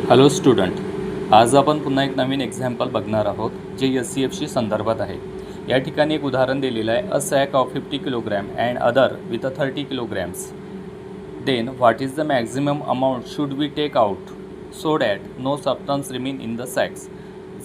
Hello student, आज आपण पुन्हा एक नवीन एक्झाम्पल बघणार आहोत जे SCFशी संदर्भात आहे। या ठिकाणी एक उदाहरण दिलेलं आहे, a sack of 50 kilogram and other with 30 kilograms, then what is the maximum amount should we take out so that no substance remain in the sacks.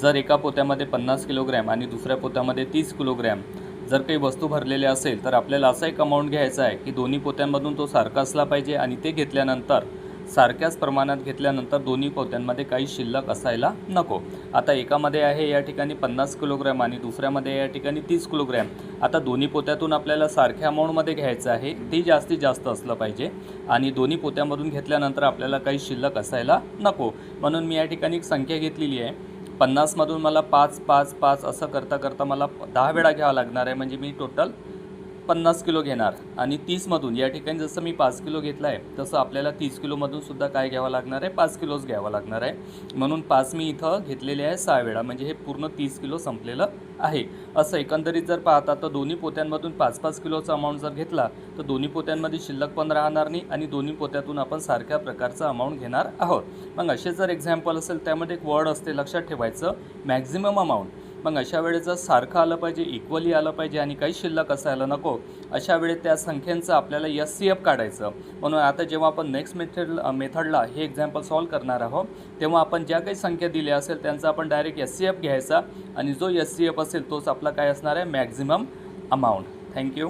जर एका पोत्यामध्ये 50 किलोग्रॅम आणि दुसऱ्या पोत्यामध्ये 30 किलोग्रॅम जर काही वस्तू भरलेली असेल तर आपल्याला असा एक अमाऊंट घ्यायचा आहे की दोन्ही पोत्यांमधून तो सारखा असला पाहिजे आणि ते घेतल्यानंतर सारख्याच प्रमाणात घेतल्यानंतर दोन्ही पोत्यांमध्ये काही शिल्लक असायला नको। आता एकामध्ये आहे या ठिकाणी 50 किलोग्रॅम आणि दुसऱ्यामध्ये या ठिकाणी 30 किलोग्रॅम। आता दोन्ही पोत्यातून आपल्याला सारख्या अमाऊंटमध्ये घ्यायचं आहे, ते जास्तीत जास्त असलं पाहिजे आणि दोन्ही पोत्यामधून घेतल्यानंतर आपल्याला काही शिल्लक असायला नको। म्हणून मी या ठिकाणी एक संख्या घेतलेली आहे, 50मधून मला 5 5 5 असं करता करता मला 10 वेळा घ्यावा लागणार आहे, म्हणजे मी टोटल 50 किलो घेणार। आणि 30मधून या ठिकाणी जसं मी 5 किलो घेतला आहे तसं आपल्याला 30 किलोमधून सुद्धा काय घ्यावं लागणार आहे, 5 किलोच घ्यावं लागणार आहे। म्हणून 5 मी इथं घेतलेले आहे 6 वेळा, म्हणजे हे पूर्ण 30 किलो संपलेलं आहे। असं एकंदरीत जर पाहता तर दोन्ही पोत्यांमधून 5-5 किलोचा अमाऊंट जर घेतला तर दोन्ही पोत्यांमध्ये शिल्लक पण राहणार नाही आणि दोन्ही पोत्यातून आपण सारख्या प्रकारचा अमाऊंट घेणार आहोत। मग असे जर एक्झाम्पल असेल त्यामध्ये एक वर्ड असते, लक्षात ठेवायचं, मॅक्झिमम अमाऊंट। मग अशा वेळेस जर सारखं आलं पाहिजे, इक्वली आलं पाहिजे आणि काही शिल्लक असायला नको, अशा वेळेस त्या संख्येचं आपल्याला SCF काढायचं। म्हणून आता जेव्हा आपण नेक्स्ट मेथडला हे एक्झाम्पल सॉल्व करणार आहोत तेव्हा आपण ज्या काही संख्या दिल्या असेल त्यांचा आपण डायरेक्ट SCF घ्यायचा आणि जो SCF असेल तोच आपला काय असणार आहे, मॅक्झिमम अमाऊंट। थँक्यू।